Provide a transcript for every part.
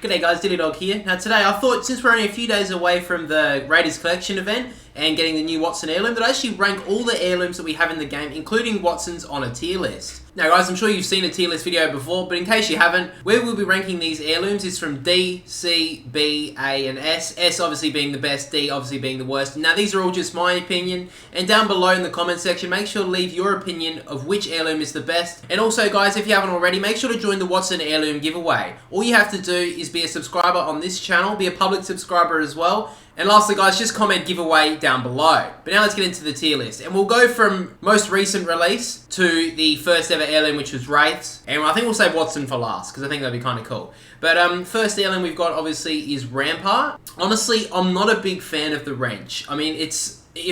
G'day guys, DYLIEDOG here. Now today I thought, since we're only a few days away from the Raiders Collection event and getting the new Watson heirloom, that I actually rank all the heirlooms that we have in the game, including Watson's, on a tier list. Now guys, I'm sure you've seen a tier list video before, but in case you haven't, where we'll be ranking these heirlooms is from D, C, B, A and S. S obviously being the best, D obviously being the worst. Now these are all just my opinion, and down below in the comment section, make sure to leave your opinion of which heirloom is the best. And also guys, if you haven't already, make sure to join the Watson heirloom giveaway. All you have to do is be a subscriber on this channel, be a public subscriber as well. And lastly guys, just comment giveaway down below. But now let's get into the tier list. And we'll go from most recent release to the first ever heirloom, which was Wraith's. And I think we'll save Watson for last, because I think that'd be kind of cool. But first heirloom we've got obviously is Rampart. Honestly, I'm not a big fan of the wrench. I mean, it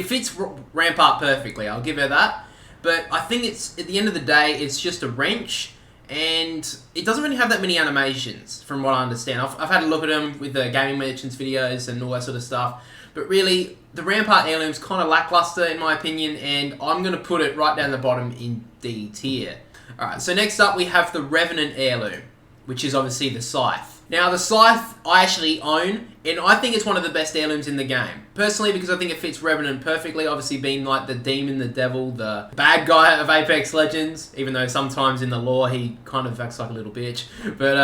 fits Rampart perfectly, I'll give her that. But I think it's, at the end of the day, it's just a wrench. And it doesn't really have that many animations, from what I understand. I've had a look at them with the gaming merchants videos and all that sort of stuff. But really, the Rampart heirloom's kind of lackluster in my opinion, and I'm going to put it right down the bottom in D tier. Alright, so next up we have the Revenant heirloom, which is obviously the Scythe. Now the Scythe I actually own, and I think it's one of the best heirlooms in the game. Personally, because I think it fits Revenant perfectly, obviously being like the demon, the devil, the bad guy of Apex Legends, even though sometimes in the lore he kind of acts like a little bitch. But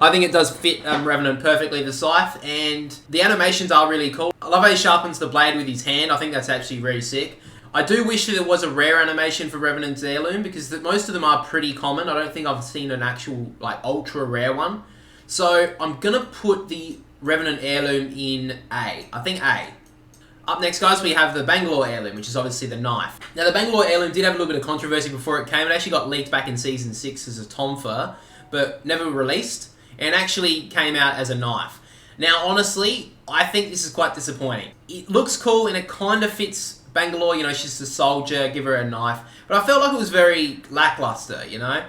I think it does fit Revenant perfectly, the Scythe, and the animations are really cool. I love how he sharpens the blade with his hand. I think that's actually very sick. I do wish that there was a rare animation for Revenant's heirloom, because most of them are pretty common. I don't think I've seen an actual like ultra rare one. So I'm going to put the Revenant heirloom in A. I think A. Up next, guys, we have the Bangalore heirloom, which is obviously the knife. Now, the Bangalore heirloom did have a little bit of controversy before it came. It actually got leaked back in Season 6 as a Tomfer, but never released, and actually came out as a knife. Now, honestly, I think this is quite disappointing. It looks cool, and it kind of fits Bangalore. You know, she's a soldier, give her a knife. But I felt like it was very lackluster, you know?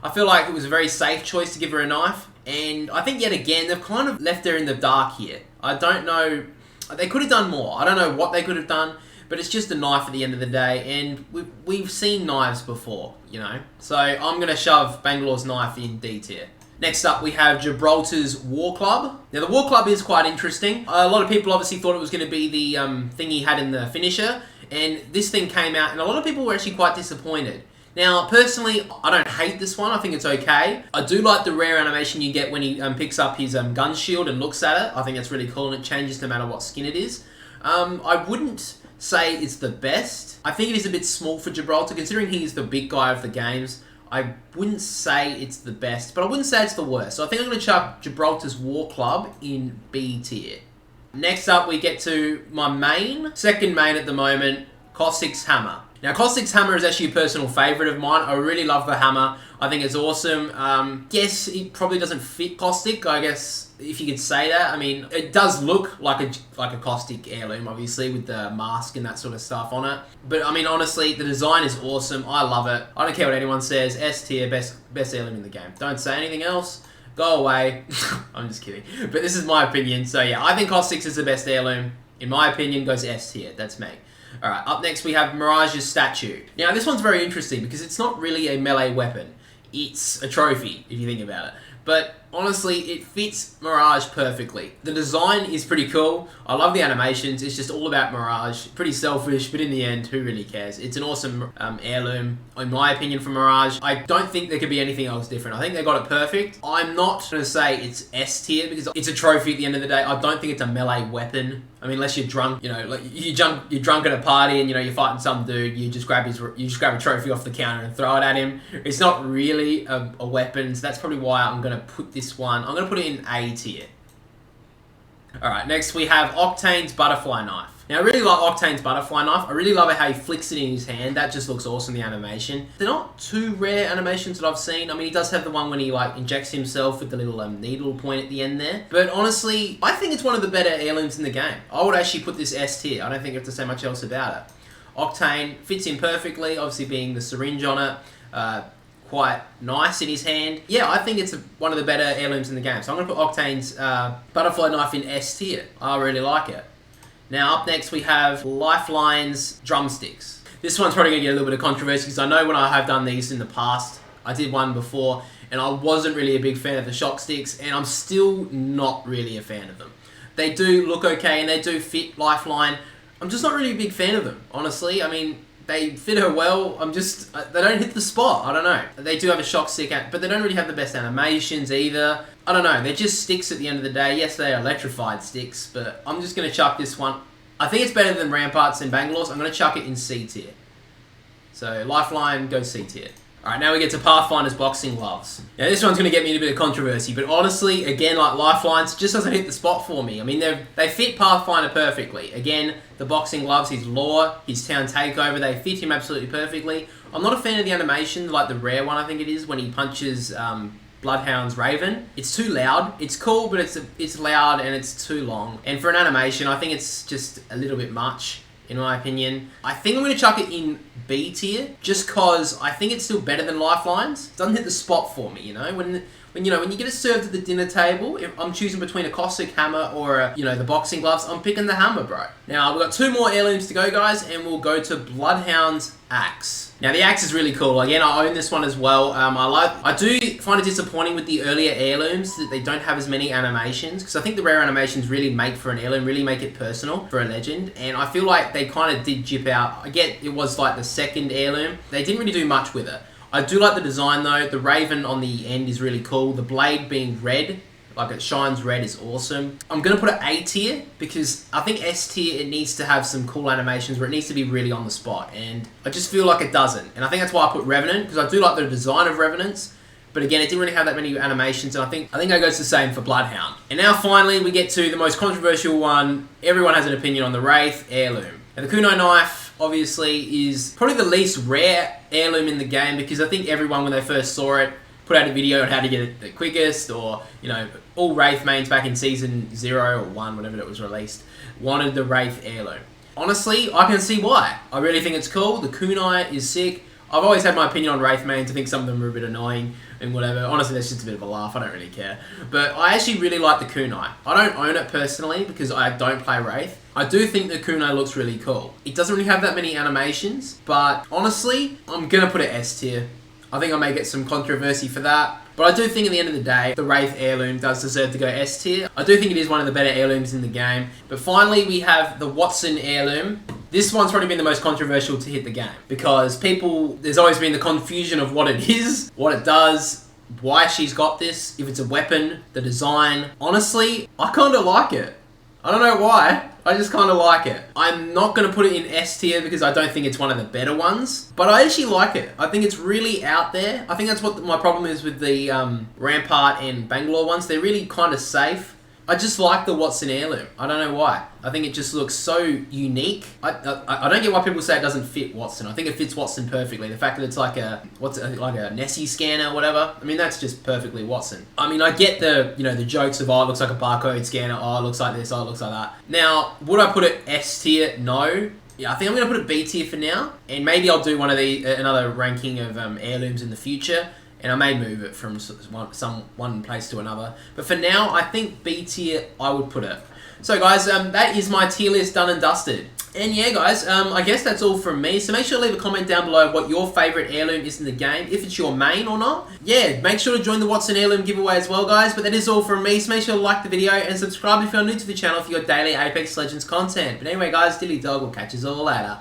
I feel like it was a very safe choice to give her a knife. And I think yet again, they've kind of left her in the dark here. I don't know, they could have done more. I don't know what they could have done, but it's just a knife at the end of the day, and we've seen knives before, you know? So I'm going to shove Bangalore's knife in D tier. Next up, we have Gibraltar's War Club. Now, the War Club is quite interesting. A lot of people obviously thought it was going to be the thing he had in the finisher, and this thing came out, and a lot of people were actually quite disappointed. Now, personally, I don't hate this one. I think it's okay. I do like the rare animation you get when he picks up his gun shield and looks at it. I think that's really cool, and it changes no matter what skin it is. I wouldn't say it's the best. I think it is a bit small for Gibraltar, considering he's the big guy of the games. I wouldn't say it's the best, but I wouldn't say it's the worst. So I think I'm going to chuck Gibraltar's War Club in B tier. Next up, we get to my second main at the moment, Caustic's Hammer. Now, Caustic's Hammer is actually a personal favourite of mine. I really love the hammer. I think it's awesome. Yes, it probably doesn't fit Caustic, I guess, if you could say that. I mean, it does look like a Caustic heirloom, obviously, with the mask and that sort of stuff on it. But, I mean, honestly, the design is awesome. I love it. I don't care what anyone says. S tier, best heirloom in the game. Don't say anything else. Go away. I'm just kidding. But this is my opinion. So, yeah, I think Caustic's is the best heirloom. In my opinion, goes S tier. That's me. Alright, up next we have Mirage's statue. Now this one's very interesting because it's not really a melee weapon. It's a trophy, if you think about it. But honestly, it fits Mirage perfectly. The design is pretty cool. I love the animations. It's just all about Mirage. Pretty selfish, but in the end, who really cares? It's an awesome heirloom, in my opinion, for Mirage. I don't think there could be anything else different. I think they got it perfect. I'm not going to say it's S tier because it's a trophy at the end of the day. I don't think it's a melee weapon. I mean, unless you're drunk, you know, like you're drunk at a party and you know you're fighting some dude, you just grab a trophy off the counter and throw it at him. It's not really a weapon, so that's probably why I'm going to put this one. I'm going to put it in A tier. Alright, next we have Octane's butterfly knife. Now I really like Octane's butterfly knife. I really love how he flicks it in his hand. That just looks awesome, the animation. They're not too rare animations that I've seen. I mean, he does have the one when he like injects himself with the little needle point at the end there. But honestly, I think it's one of the better heirlooms in the game. I would actually put this S tier. I don't think you have to say much else about it. Octane fits in perfectly, obviously being the syringe on it. Quite nice in his hand. Yeah, I think it's one of the better heirlooms in the game. So I'm going to put Octane's butterfly knife in S tier. I really like it. Now up next we have Lifeline's drumsticks. This one's probably going to get a little bit of controversy because I know when I have done these in the past, I did one before, and I wasn't really a big fan of the shock sticks, and I'm still not really a fan of them. They do look okay, and they do fit Lifeline. I'm just not really a big fan of them, honestly. I mean, they fit her well. They don't hit the spot. I don't know. They do have a shock stick, but they don't really have the best animations either. I don't know. They're just sticks at the end of the day. Yes, they are electrified sticks, but I'm just going to chuck this one. I think it's better than Ramparts and Bangalore's. I'm going to chuck it in C tier. So, Lifeline, go C tier. Alright, now we get to Pathfinder's boxing gloves. Now this one's going to get me in a bit of controversy, but honestly, again, like Lifeline's, just doesn't hit the spot for me. I mean, they fit Pathfinder perfectly. Again, the boxing gloves, his lore, his town takeover, they fit him absolutely perfectly. I'm not a fan of the animation, like the rare one I think it is, when he punches Bloodhound's Raven. It's too loud. It's cool, but it's loud and it's too long. And for an animation, I think it's just a little bit much, in my opinion. I think I'm going to chuck it in B tier, just cause I think it's still better than Lifeline's. It doesn't hit the spot for me, you know? When you get it served at the dinner table, if I'm choosing between a Caustic hammer or the boxing gloves, I'm picking the hammer, bro. Now, we've got 2 more heirlooms to go, guys, and we'll go to Bloodhound's axe. Now, the axe is really cool. Again, I own this one as well. I do find it disappointing with the earlier heirlooms that they don't have as many animations, because I think the rare animations really make for an heirloom, really make it personal for a legend, and I feel like they kind of did jip out. I get it was like the second heirloom. They didn't really do much with it. I do like the design though. The raven on the end is really cool. The blade being red, like it shines red, is awesome. I'm going to put it A tier because I think S tier, it needs to have some cool animations where it needs to be really on the spot, and I just feel like it doesn't. And I think that's why I put Revenant, because I do like the design of Revenants, but again, it didn't really have that many animations, and I think I goes the same for Bloodhound. And now finally we get to the most controversial one. Everyone has an opinion on the Wraith heirloom. And the kunai knife, obviously, is probably the least rare heirloom in the game, because I think everyone, when they first saw it, put out a video on how to get it the quickest, or, all Wraith mains back in Season 0 or 1, whenever it was released, wanted the Wraith heirloom. Honestly, I can see why. I really think it's cool. The kunai is sick. I've always had my opinion on Wraith mains. I think some of them are a bit annoying and whatever. Honestly, that's just a bit of a laugh. I don't really care. But I actually really like the kunai. I don't own it personally because I don't play Wraith. I do think the kunai looks really cool. It doesn't really have that many animations, but honestly, I'm going to put it S tier. I think I may get some controversy for that. But I do think at the end of the day, the Wraith heirloom does deserve to go S tier. I do think it is one of the better heirlooms in the game. But finally, we have the Watson heirloom. This one's probably been the most controversial to hit the game, because there's always been the confusion of what it is, what it does, why she's got this, if it's a weapon, the design. Honestly, I kind of like it. I don't know why. I just kind of like it. I'm not going to put it in S tier because I don't think it's one of the better ones, but I actually like it. I think it's really out there. I think that's what my problem is with the Rampart and Bangalore ones. They're really kind of safe. I just like the Watson heirloom. I don't know why. I think it just looks so unique. I don't get why people say it doesn't fit Watson. I think it fits Watson perfectly. The fact that it's like a Nessie scanner or whatever. I mean, that's just perfectly Watson. I mean, I get the jokes of, oh, it looks like a barcode scanner. Oh, it looks like this. Oh, it looks like that. Now, would I put it S tier? No. Yeah, I think I'm going to put it B tier for now. And maybe I'll do another ranking of heirlooms in the future. And I may move it from one place to another. But for now, I think B tier, I would put it. So guys, that is my tier list done and dusted. And yeah, guys, I guess that's all from me. So make sure to leave a comment down below what your favourite heirloom is in the game, if it's your main or not. Yeah, make sure to join the Watson heirloom giveaway as well, guys. But that is all from me. So make sure to like the video and subscribe if you're new to the channel for your daily Apex Legends content. But anyway, guys, DILYDOG will catch us all later.